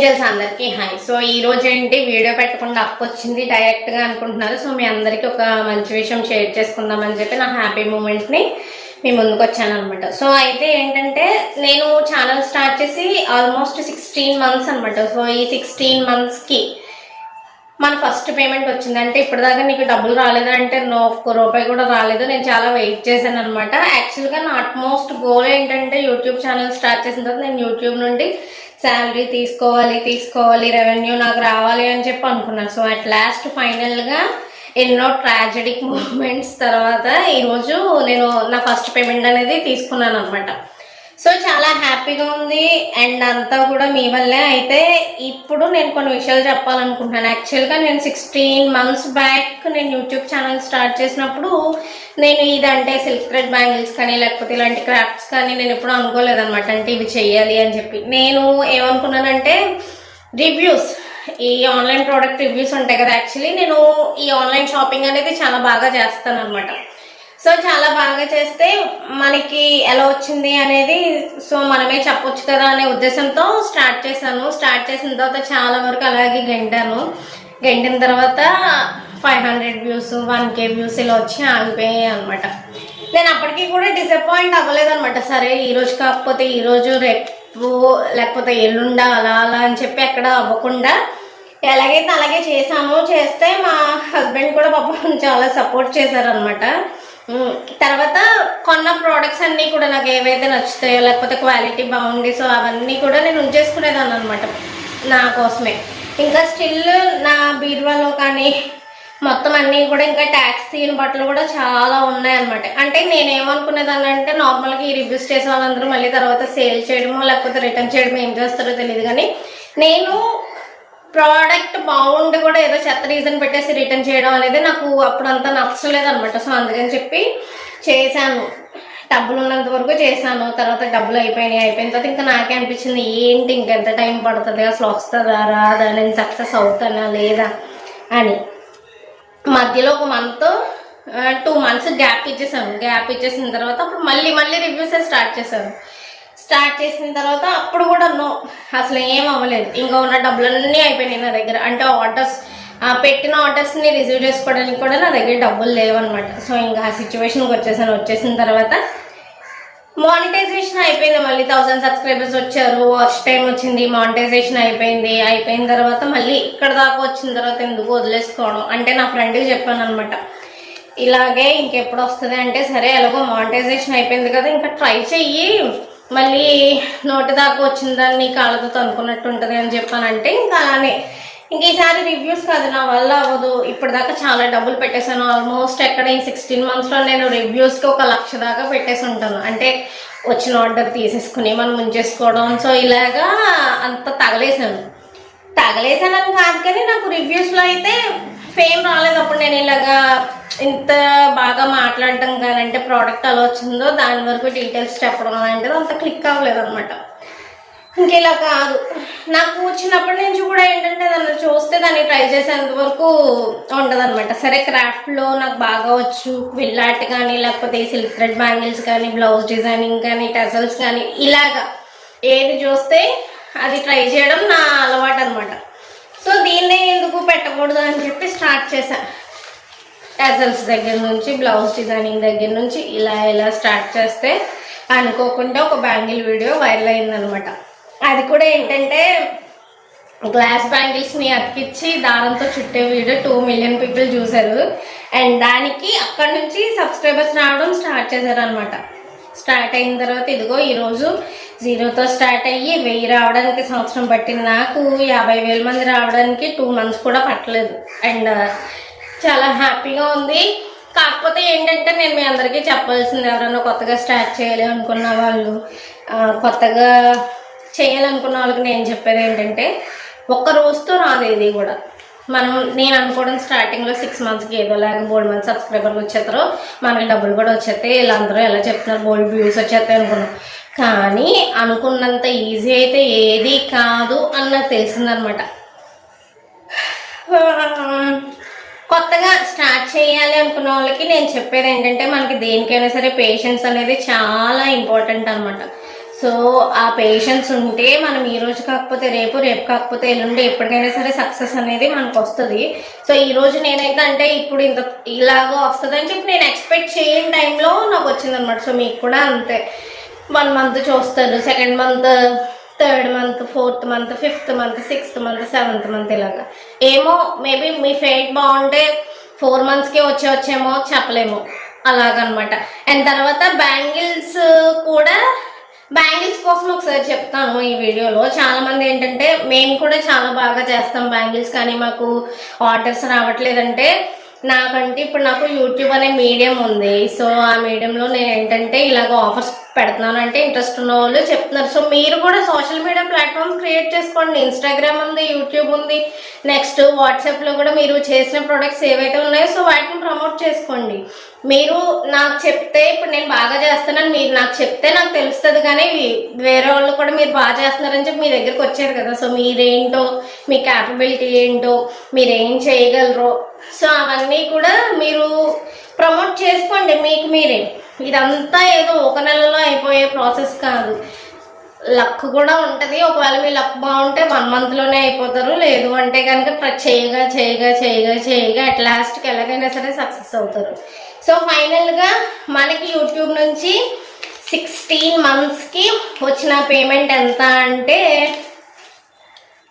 Angels అందరికీ hi. So ఈ రోజు ఏంటి వీడియో పెట్టకుండా అప్పొచ్చింది డైరెక్ట్ గా అనుకుంటున్నారు. సో మీ అందరికి ఒక మంచి విషయం షేర్ చేసుకుందామని చెప్పి నా హ్యాపీ మూమెంట్ ని మీ ముందుకు వచ్చాను అనమాట. సో అయితే ఏంటంటే నేను ఛానల్ స్టార్ట్ చేసి ఆల్మోస్ట్ 16 months అనమాట. సో ఈ 16 months కి మన ఫస్ట్ పేమెంట్ వచ్చింది. అంటే ఇప్పటిదాకా నీకు డబ్బులు రాలేదు అంటే ఒక్క రూపాయి కూడా రాలేదు. నేను చాలా వెయిట్ చేశాను అనమాట. యాక్చువల్గా నా అట్మోస్ట్ గోల్ ఏంటంటే యూట్యూబ్ ఛానల్ స్టార్ట్ చేసిన తర్వాత నేను యూట్యూబ్ నుండి శాలరీ తీసుకోవాలి రెవెన్యూ నాకు రావాలి అని చెప్పి అనుకున్నాను. సో అట్ లాస్ట్ ఫైనల్గా ఎన్నో ట్రాజెడిక్ మూమెంట్స్ తర్వాత ఈరోజు నేను నా ఫస్ట్ పేమెంట్ అనేది తీసుకున్నాను అనమాట. సో చాలా హ్యాపీగా ఉంది అండ్ అంతా కూడా మీ వల్లే. అయితే ఇప్పుడు నేను కొన్ని విషయాలు చెప్పాలనుకుంటున్నాను. యాక్చువల్గా నేను 16 months బ్యాక్ నేను యూట్యూబ్ ఛానల్ స్టార్ట్ చేసినప్పుడు నేను ఇదంటే సిల్క్ థ్రెడ్ బ్యాంగిల్స్ కానీ లేకపోతే ఇలాంటి క్రాఫ్ట్స్ కానీ నేను ఎప్పుడు అనుకోలేదన్నమాట. అంటే ఇవి చెయ్యాలి అని చెప్పి నేను ఏమనుకున్నానంటే రివ్యూస్, ఈ ఆన్లైన్ ప్రోడక్ట్ రివ్యూస్ ఉంటాయి కదా. యాక్చువల్లీ నేను ఈ ఆన్లైన్ షాపింగ్ అనేది చాలా బాగా చేస్తాను అనమాట. సో చాలా బాగా చేస్తే మనకి ఎలా వచ్చింది అనేది సో మనమే చెప్పొచ్చు కదా అనే ఉద్దేశంతో స్టార్ట్ చేశాను. స్టార్ట్ చేసిన తర్వాత చాలా వరకు అలాగే గంటిన తర్వాత 500 views 1K views ఇలా వచ్చి ఆగిపోయాయి అనమాట. నేను అప్పటికి కూడా డిసప్పాయింట్ అవ్వలేదన్నమాట. సరే ఈరోజు కాకపోతే ఈరోజు రేపు లేకపోతే ఎల్లుండా అలా అని చెప్పి ఎక్కడ అవ్వకుండా ఎలాగైతే అలాగే చేస్తే మా హస్బెండ్ కూడా పాపం చాలా సపోర్ట్ చేశారనమాట. తర్వాత కొన్న ప్రోడక్ట్స్ అన్నీ కూడా నాకు ఏవైతే నచ్చుతాయో లేకపోతే క్వాలిటీ బాగుంది సో అవన్నీ కూడా నేను ఉంచేసుకునేదాన్ని అనమాట నా కోసమే. ఇంకా స్టిల్ నా బీరువాలో కానీ మొత్తం అన్నీ కూడా ఇంకా ట్యాక్స్ తీయని బట్టలు కూడా చాలా ఉన్నాయన్నమాట. అంటే నేనేమనుకునేదాన్ని అంటే నార్మల్గా ఈ రివ్యూస్ చేసే వాళ్ళందరూ మళ్ళీ తర్వాత సేల్ చేయడమో లేకపోతే రిటర్న్ చేయడమో ఏం చేస్తారో తెలియదు. కానీ నేను ప్రోడక్ట్ బాగుండి కూడా ఏదో చెత్త రీజన్ పెట్టేసి రిటర్న్ చేయడం అనేది నాకు అప్పుడంతా నచ్చలేదు అనమాట. సో అందుకని చెప్పి చేశాను, డబ్బులు ఉన్నంత వరకు చేశాను. తర్వాత డబ్బులు అయిపోయిన తర్వాత ఇంకా నాకే అనిపించింది ఏంటి ఇంకెంత టైం పడుతుంది, అసలు వస్తుందా రాదా, నేను సక్సెస్ అవుతానా లేదా అని. మధ్యలో ఒక 2 months గ్యాప్ ఇచ్చేసిన తర్వాత అప్పుడు మళ్ళీ రివ్యూస్ స్టార్ట్ చేసిన తర్వాత అప్పుడు కూడా అసలు ఏం అవ్వలేదు. ఇంకా ఉన్న డబ్బులన్నీ అయిపోయినాయి నా దగ్గర. అంటే పెట్టిన ఆర్డర్స్ని రిసీవ్ చేసుకోవడానికి కూడా నా దగ్గర డబ్బులు లేవన్నమాట. సో ఇంకా ఆ సిచ్యువేషన్కి వచ్చేసిన తర్వాత మానిటైజేషన్ అయిపోయింది. మళ్ళీ 1000 subscribers వచ్చారు, వాచ్ టైం వచ్చింది, మానిటైజేషన్ అయిపోయిన తర్వాత మళ్ళీ ఇక్కడ దాకా వచ్చిన తర్వాత ఎందుకు వదిలేసుకోవడం అంటే నా ఫ్రెండ్కి చెప్పాను అనమాట. ఇలాగే ఇంకెప్పుడు వస్తుంది అంటే సరే ఎలాగో మానిటైజేషన్ అయిపోయింది కదా ఇంకా ట్రై చెయ్యి, మళ్ళీ నోటి దాకా వచ్చిన దాన్ని కాళ్ళతో అనుకున్నట్టు ఉంటుంది అని చెప్పానంటే ఇంకా అలానే ఇంక ఈసారి రివ్యూస్ కాదు, నా వల్ల అవ్వదు. ఇప్పటిదాకా చాలా డబ్బులు పెట్టేశాను. ఆల్మోస్ట్ ఎక్కడ ఈ 16 monthsలో నేను రివ్యూస్కి 1 లక్ష దాకా పెట్టేసి ఉంటాను. అంటే వచ్చిన ఆర్డర్ తీసేసుకుని మనం ఉంచేసుకోవడం. సో ఇలాగా అంత తగలేసాను అని కాదు కానీ నాకు రివ్యూస్లో అయితే ఫేమ్ రాలేదు. అప్పుడు నేను ఇలాగా ఇంత బాగా మాట్లాడటం కానీ అంటే ప్రోడక్ట్ అలా వచ్చిందో దాని వరకు డీటెయిల్స్ చెప్పడం అలాంటిది అంత క్లిక్ అవ్వలేదు అనమాట. ఇంకెలా కాదు, నాకు వచ్చినప్పటి నుంచి కూడా ఏంటంటే దాన్ని చూస్తే దాన్ని ట్రై చేసేంత వరకు ఉండదన్నమాట. సరే క్రాఫ్ట్లో నాకు బాగా వచ్చు, విల్లాట్ కానీ లేకపోతే సిల్క్ థ్రెడ్ బ్యాంగిల్స్ కానీ బ్లౌజ్ డిజైనింగ్ కానీ టెజల్స్ కానీ ఇలాగా ఏది చూస్తే అది ట్రై చేయడం నా అలవాటు అనమాట. సో దీన్నే ఎందుకు పెట్టకూడదు అని చెప్పి స్టార్ట్ చేశాను. టెజల్స్ దగ్గర నుంచి బ్లౌజ్ డిజైనింగ్ దగ్గర నుంచి ఇలా స్టార్ట్ చేస్తే అనుకోకుండా ఒక బ్యాంగిల్ వీడియో వైరల్ అయిందనమాట. అది కూడా ఏంటంటే గ్లాస్ బ్యాంగిల్స్ని అతికిచ్చి దారంతో చుట్టే వీడియో 2 million people చూశారు. అండ్ దానికి అక్కడి నుంచి సబ్స్క్రైబర్స్ రావడం స్టార్ట్ చేశారనమాట. స్టార్ట్ అయిన తర్వాత ఇదిగో ఈరోజు 0తో స్టార్ట్ అయ్యి 1000 రావడానికి సంవత్సరం పట్టింది. నాకు 50,000 మంది రావడానికి 2 months కూడా పట్టలేదు. అండ్ చాలా హ్యాపీగా ఉంది. కాకపోతే ఏంటంటే నేను మీ అందరికీ చెప్పాల్సింది, ఎవరైనా కొత్తగా స్టార్ట్ చేయాలి అనుకున్న వాళ్ళు, కొత్తగా చేయాలనుకున్న వాళ్ళకి నేను చెప్పేది ఏంటంటే ఒక్క రోజుతో రాదు ఇది కూడా. నేను అనుకోవడం స్టార్టింగ్లో 6 monthsకి ఏదో లేక 3 months సబ్స్క్రైబర్లు వచ్చేస్తారో మనకి డబ్బులు కూడా వచ్చేస్తాయి, వీళ్ళందరూ ఎలా చెప్తున్నారు బోల్డ్ వ్యూస్ వచ్చేస్తాయి అనుకున్నాం. కానీ అనుకున్నంత ఈజీ అయితే ఏది కాదు అని నాకు తెలిసిందనమాట. కొత్తగా స్టార్ట్ చేయాలి అనుకున్న వాళ్ళకి నేను చెప్పేది ఏంటంటే మనకి దేనికైనా సరే పేషెన్స్ అనేది చాలా ఇంపార్టెంట్ అనమాట. సో ఆ పేషెన్స్ ఉంటే మనం ఈ రోజు కాకపోతే రేపు, రేపు కాకపోతే ఎల్లుండి, ఎప్పటికైనా సరే సక్సెస్ అనేది మనకు వస్తుంది. సో ఈ రోజు నేనైతే అంటే ఇప్పుడు ఇంత ఇలాగో వస్తుంది అని చెప్పి నేను ఎక్స్పెక్ట్ చేయని టైంలో నాకు వచ్చిందనమాట. సో మీకు కూడా అంతే, 1 మంత్ చూస్తారు, 2nd month, 3rd month, 4th month, 5th month, 6th month, 7th month ఇలాగా. ఏమో మేబీ మీ ఫేట్ బాగుంటే 4 మంత్స్కే వచ్చేమో చెప్పలేము, అలాగనమాట. అండ్ తర్వాత బ్యాంగిల్స్ కూడా, బ్యాంగిల్స్ కోసం ఒకసారి చెప్తాను ఈ వీడియోలో. చాలా మంది ఏంటంటే మేము కూడా చాలా బాగా చేస్తాం బ్యాంగిల్స్, కానీ మాకు ఆర్డర్స్ రావట్లేదంటే, నాకంటే ఇప్పుడు నాకు యూట్యూబ్ అనే మీడియం ఉంది. సో ఆ మీడియంలో నేను ఏంటంటే ఇలాగ ఆఫర్స్ పెడుతున్నాను, అంటే ఇంట్రెస్ట్ ఉన్న వాళ్ళు చెప్తున్నారు. సో మీరు కూడా సోషల్ మీడియా ప్లాట్ఫామ్స్ క్రియేట్ చేసుకోండి. ఇన్స్టాగ్రామ్ ఉంది, యూట్యూబ్ ఉంది, నెక్స్ట్ వాట్సాప్లో కూడా మీరు చేసిన ప్రొడక్ట్స్ ఏవైతే ఉన్నాయో సో వాటిని ప్రమోట్ చేసుకోండి. మీరు నాకు చెప్తే, ఇప్పుడు నేను బాగా చేస్తానని మీరు నాకు చెప్తే నాకు తెలుస్తుంది, కానీ వేరే వాళ్ళు కూడా మీరు బాగా చేస్తున్నారని చెప్పి మీ దగ్గరికి వచ్చారు కదా. సో మీరేంటో, మీ క్యాపబిలిటీ ఏంటో, మీరేం చేయగలరో, సో అవన్నీ కూడా మీరు ప్రమోట్ చేసుకోండి మీకు మీరే. ఇదంతా ఏదో ఒక నెలలో అయిపోయే ప్రాసెస్ కాదు, లక్ కూడా ఉంటుంది. ఒకవేళ మీ లక్ బాగుంటే 1 మంత్లోనే అయిపోతారు, లేదు అంటే కనుక చేయగా చేయగా చేయగా చేయగా అట్ లాస్ట్కి ఎలాగైనా సరే సక్సెస్ అవుతారు. సో ఫైనల్గా మనకి యూట్యూబ్ నుంచి 16 మంత్స్కి వచ్చిన పేమెంట్ ఎంత అంటే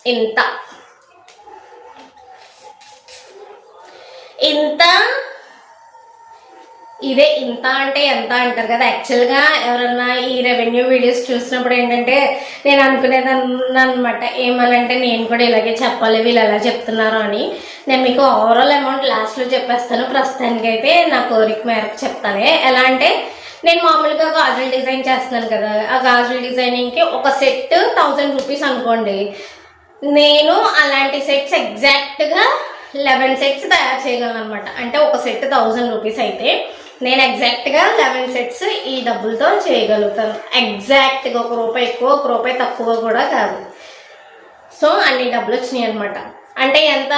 ఇంత ఇదే. ఇంత అంటే ఎంత అంటారు కదా, యాక్చువల్గా ఎవరన్నా ఈ రెవెన్యూ వీడియోస్ చూసినప్పుడు ఏంటంటే నేను అనుకునేదాన్ని అనమాట, ఏమనంటే నేను కూడా ఇలాగే చెప్పాలి, వీళ్ళు ఎలా చెప్తున్నారు అని. నేను మీకు ఓవరాల్ అమౌంట్ లాస్ట్లో చెప్పేస్తాను, ప్రస్తుతానికైతే నా కోరిక మేరకు చెప్తాను. ఎలా అంటే, నేను మామూలుగా గాజులు డిజైన్ చేస్తున్నాను కదా, ఆ గాజుల డిజైనింగ్కి ఒక సెట్ 1000 రూపీస్ అనుకోండి. నేను అలాంటి సెట్స్ ఎగ్జాక్ట్గా 11 సెట్స్ తయారు చేయగలను అనమాట. అంటే ఒక సెట్ 1000 రూపీస్ అయితే నేను ఎగ్జాక్ట్గా 11 సెట్స్ ఈ డబ్బులతో చేయగలుగుతాను. ఎగ్జాక్ట్గా 1 రూపాయి ఎక్కువ, 1 రూపాయి తక్కువ కూడా కాదు. సో అన్ని డబ్బులు వచ్చినాయి అనమాట. అంటే ఎంత,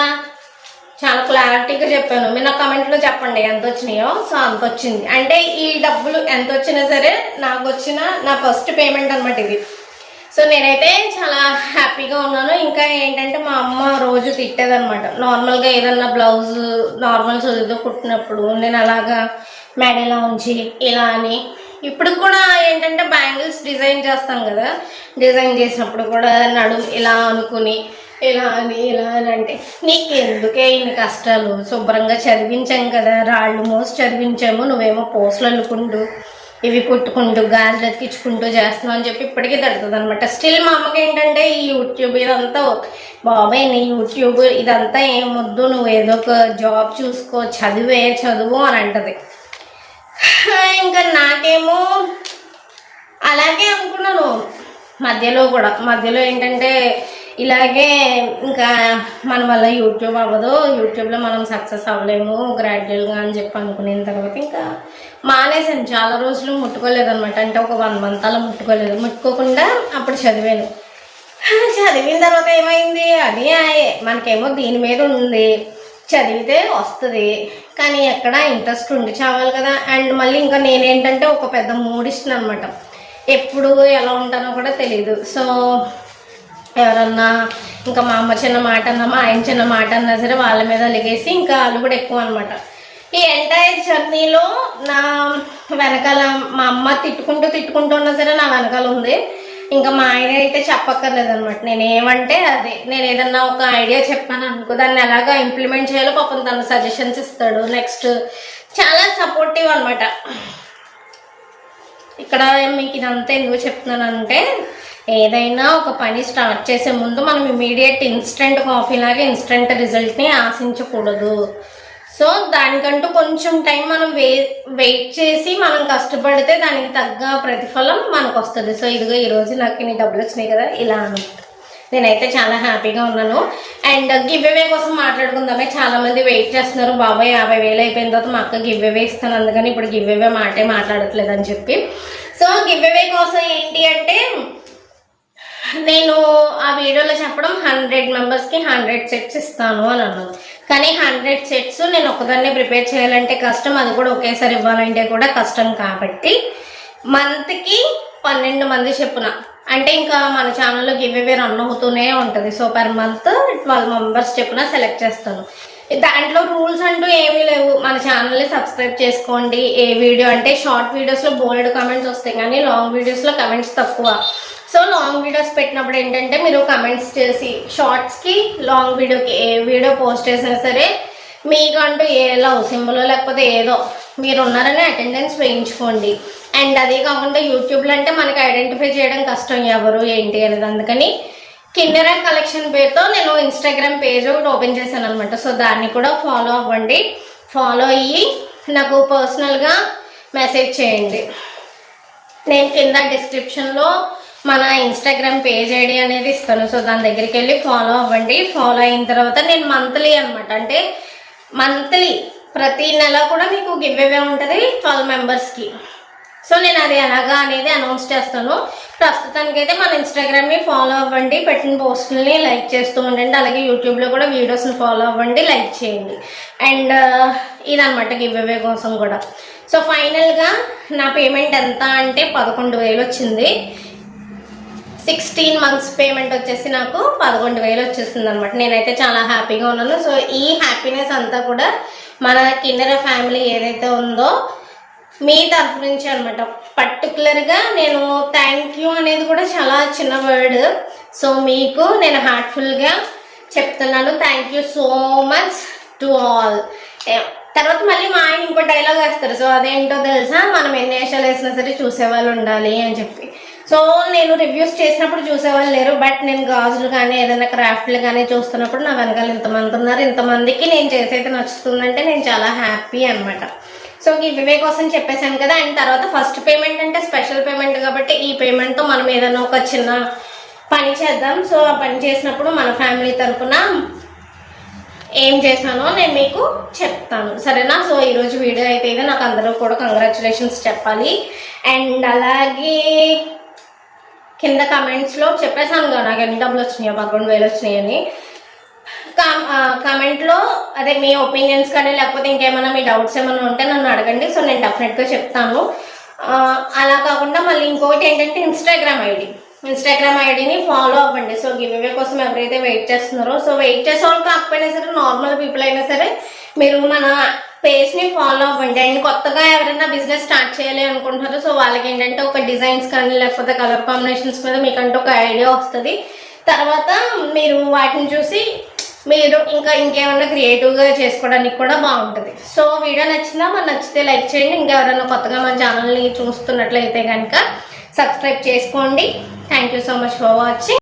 చాలా క్లారిటీగా చెప్పాను. మీరు నా కమెంట్లో చెప్పండి ఎంత వచ్చినాయో. సో అంత వచ్చింది. అంటే ఈ డబ్బులు ఎంత వచ్చినా సరే నాకు వచ్చిన నా ఫస్ట్ పేమెంట్ అనమాట ఇది. సో నేనైతే చాలా హ్యాపీగా ఉన్నాను. ఇంకా ఏంటంటే మా అమ్మ రోజు తిట్టేదనమాట, నార్మల్గా ఏదన్నా బ్లౌజ్ నార్మల్ చదువుతో కుట్టినప్పుడు నేను అలాగా మెడలో ఉంచి ఇలా అని. ఇప్పుడు కూడా ఏంటంటే బ్యాంగిల్స్ డిజైన్ చేస్తాం కదా, డిజైన్ చేసినప్పుడు కూడా నడుము ఇలా అనుకుని ఇలా అని ఇలా అని అంటే, నీకు ఎందుకే ఇన్ని కష్టాలు, శుభ్రంగా చదివించాం కదా, రాళ్ళు మోసి చదివించాము, నువ్వేమో పోస్టులు అల్లుకుంటూ ఇవి కుట్టుకుంటూ గాజులు ఎత్తికించుకుంటూ చేస్తున్నావు అని చెప్పి ఇప్పటికీ తడుతుంది అనమాట. స్టిల్ మా అమ్మకి ఏంటంటే ఈ యూట్యూబ్ ఇదంతా, బాబాయ్ నీ యూట్యూబ్ ఇదంతా ఏమొద్దు, నువ్వు ఏదో ఒక జాబ్ చూసుకో, చదువు అని అంటది. ఇంకా నాకేమో అలాగే అనుకున్నాను. మధ్యలో ఏంటంటే ఇలాగే ఇంకా మన వల్ల యూట్యూబ్ అవ్వదు, యూట్యూబ్లో మనం సక్సెస్ అవ్వలేము గ్రాడ్యువల్గా అని చెప్పి అనుకున్న తర్వాత ఇంకా మానేసాను. చాలా రోజులు ముట్టుకోలేదన్నమాట. అంటే ఒక 1 మంత్ అలా ముట్టుకోకుండా అప్పుడు చదివాను. చదివిన తర్వాత ఏమైంది, అది మనకేమో దీని మీద ఉంది, చదివితే వస్తుంది, కానీ ఎక్కడ ఇంట్రెస్ట్ ఉండి చావాలి కదా. అండ్ మళ్ళీ ఇంకా నేనేంటంటే ఒక పెద్ద మూడిస్తాను అనమాట, ఎప్పుడు ఎలా ఉంటానో కూడా తెలీదు. సో ఎవరన్నా ఇంకా మా అమ్మ చిన్న మాట అన్నా, మా ఆయన చిన్న మాట అన్నా సరే వాళ్ళ మీద అలిగేసి ఇంకా వాళ్ళు కూడా ఎక్కువ అనమాట. ఈ ఎంటైర్ జర్నీలో నా వెనకాల మా అమ్మ తిట్టుకుంటూ ఉన్నా సరే నా వెనకాల ఉంది. ఇంకా మా ఆయన అయితే చెప్పక్కర్లేదనమాట. నేను ఏమంటే అదే, నేను ఏదన్నా ఒక ఐడియా చెప్పాను అనుకో, దాన్ని ఎలాగా ఇంప్లిమెంట్ చేయాలో పాపం తను సజెషన్స్ ఇస్తాడు. నెక్స్ట్ చాలా సపోర్టివ్ అనమాట. ఇక్కడ మీకు ఇదంతా ఎందుకు చెప్తున్నానంటే, ఏదైనా ఒక పని స్టార్ట్ చేసే ముందు మనం ఇమీడియట్ ఇన్స్టెంట్ కాఫీ లాగా ఇన్స్టెంట్ రిజల్ట్ని ఆశించకూడదు. సో దానికంటూ కొంచెం టైం మనం వెయిట్ చేసి మనం కష్టపడితే దానికి తగ్గ ప్రతిఫలం మనకు వస్తుంది. సో ఇదిగో ఈరోజు నాకు ఇన్ని డబ్బులు వచ్చినాయి కదా, ఇలా అనమాట. నేనైతే చాలా హ్యాపీగా ఉన్నాను. అండ్ గివ్ అవే కోసం మాట్లాడుకుందామే, చాలామంది వెయిట్ చేస్తున్నారు. బాబాయ్ 50,000 అయిపోయిన తర్వాత మా అక్క గివ్ అవే ఇస్తాను, అందుకని ఇప్పుడు గివ్ అవే మాట్లాడట్లేదు అని చెప్పి. సో గివ్ అవే కోసం ఏంటి అంటే, నేను ఆ వీడియోలో చెప్పడం 100 మెంబర్స్కి 100 సెట్స్ ఇస్తాను అని అన్నాను. కానీ 100 సెట్స్ నేను ఒకదాన్నే ప్రిపేర్ చేయాలంటే కష్టం, అది కూడా ఒకేసారి ఇవ్వాలంటే కూడా కష్టం. కాబట్టి మంత్కి 12 మంది చెప్పున అంటే ఇంకా మన ఛానల్లో గివ్ అవే రన్ అవుతూనే ఉంటుంది. సో పర్ మంత్ 12 మెంబర్స్ చెప్పున సెలెక్ట్ చేస్తాను. దాంట్లో రూల్స్ అంటూ ఏమీ లేవు. మన ఛానల్ని సబ్స్క్రైబ్ చేసుకోండి. ఏ వీడియో అంటే షార్ట్ వీడియోస్లో బోల్డ్ కమెంట్స్ వస్తాయి కానీ లాంగ్ వీడియోస్లో కమెంట్స్ తక్కువ. సో లాంగ్ వీడియోస్ పెట్టినప్పుడు ఏంటంటే మీరు కమెంట్స్ చేసి షార్ట్స్కి లాంగ్ వీడియోకి ఏ వీడియో పోస్ట్ చేసినా సరే మీకంటూ ఏ లవ్ సింబల్ లేకపోతే ఏదో మీరు ఉన్నారని అటెండెన్స్ వేయించుకోండి. అండ్ అదే కాకుండా యూట్యూబ్లో అంటే మనకి ఐడెంటిఫై చేయడం కష్టం ఎవరు ఏంటి అనేది. అందుకని కిన్నెరా కలెక్షన్ పేరుతో నేను ఇన్స్టాగ్రామ్ పేజ్ ఒకటి ఓపెన్ చేశాను అనమాట. సో దాన్ని కూడా ఫాలో అవ్వండి. ఫాలో అయ్యి నాకు పర్సనల్గా మెసేజ్ చేయండి. నేను కింద డిస్క్రిప్షన్లో మన ఇన్స్టాగ్రామ్ పేజ్ ఐడి అనేది ఇస్తాను. సో దాని దగ్గరికి వెళ్ళి ఫాలో అవ్వండి. ఫాలో అయిన తర్వాత నేను మంత్లీ అనమాట, అంటే మంత్లీ ప్రతి నెల కూడా మీకు గివ్ అవే ఉంటుంది 12 మెంబర్స్కి. సో నేను అది ఎలాగా అనేది అనౌన్స్ చేస్తాను. ప్రస్తుతానికైతే మన ఇన్స్టాగ్రామ్ని ఫాలో అవ్వండి, పెట్టిన పోస్టుల్ని లైక్ చేస్తూ ఉండండి. అలాగే యూట్యూబ్లో కూడా వీడియోస్ని ఫాలో అవ్వండి, లైక్ చేయండి. అండ్ ఇదనమాట గివ్ అవే కోసం కూడా. సో ఫైనల్గా నా పేమెంట్ ఎంత అంటే 11,000 వచ్చింది. 16 మంత్స్ పేమెంట్ వచ్చేసి నాకు 11,000 వచ్చేసింది అనమాట. నేనైతే చాలా హ్యాపీగా ఉన్నాను. సో ఈ హ్యాపీనెస్ అంతా కూడా మన కిన్నెరా ఫ్యామిలీ ఏదైతే ఉందో మీ తరఫు నుంచి అనమాట. పర్టికులర్గా నేను థ్యాంక్ యూ అనేది కూడా చాలా చిన్న వర్డ్. సో మీకు నేను హార్ట్ఫుల్గా చెప్తున్నాను, thank you so much to all. తర్వాత మళ్ళీ మా ఆయన ఇంకో డైలాగ్ వేస్తారు. సో అదేంటో తెలుసా, మనం ఎన్ని వేషాలు వేసినా సరే చూసేవాళ్ళు ఉండాలి అని చెప్పి. సో నేను రివ్యూస్ చేసినప్పుడు చూసేవాళ్ళు లేరు, బట్ నేను గాజులు కానీ ఏదైనా క్రాఫ్ట్లు కానీ చూస్తున్నప్పుడు నా వెనకాల ఇంతమంది ఉన్నారు. ఇంతమందికి నేను చేసేది నచ్చుతుందంటే నేను చాలా హ్యాపీ అనమాట. సో గివ్ అవే కోసం చెప్పేశాను కదా. అండ్ తర్వాత ఫస్ట్ పేమెంట్ అంటే స్పెషల్ పేమెంట్ కాబట్టి ఈ పేమెంట్తో మనం ఏదైనా ఒక చిన్న పని చేద్దాం. సో ఆ పని చేసినప్పుడు మన ఫ్యామిలీ తరఫున ఏం చేశానో నేను మీకు చెప్తాను, సరేనా? సో ఈరోజు వీడియో అయితే ఇది. నాకు అందరూ కూడా కంగ్రాచులేషన్స్ చెప్పాలి. అండ్ అలాగే కింద కమెంట్స్లో చెప్పేశాను కదా నాకు ఎన్ని డబ్బులు వచ్చినాయో, 11,000 వచ్చినాయని. కామెంట్లో అదే మీ ఒపీనియన్స్ కానీ లేకపోతే ఇంకేమైనా మీ డౌట్స్ ఏమైనా ఉంటే నన్ను అడగండి. సో నేను డెఫినెట్గా చెప్తాను. అలా కాకుండా మళ్ళీ ఇంకొకటి ఏంటంటే ఇన్స్టాగ్రామ్ ఐడిని ఫాలో అవ్వండి. సో గివ్ అవే కోసం ఎవరైతే వెయిట్ చేస్తున్నారో, సో వెయిట్ చేసే వాళ్ళు కాకపోయినా సరే నార్మల్ పీపుల్ అయినా సరే మీరు మన పేజ్ని ఫాలో అవ్వండి. అండ్ కొత్తగా ఎవరైనా బిజినెస్ స్టార్ట్ చేయాలి అనుకుంటున్నారో సో వాళ్ళకి ఏంటంటే ఒక డిజైన్స్ కానీ లేకపోతే కలర్ కాంబినేషన్స్ మీద మీకంటే ఒక ఐడియా వస్తుంది. తర్వాత మీరు వాటిని చూసి మీరు ఇంకేమైనా క్రియేటివ్గా చేసుకోవడానికి కూడా బాగుంటుంది. సో వీడియో నచ్చినా మరి నచ్చితే లైక్ చేయండి. ఇంకా ఎవరైనా కొత్తగా మన ఛానల్ని చూస్తున్నట్లయితే కనుక సబ్స్క్రైబ్ చేసుకోండి. Thank you so much for watching.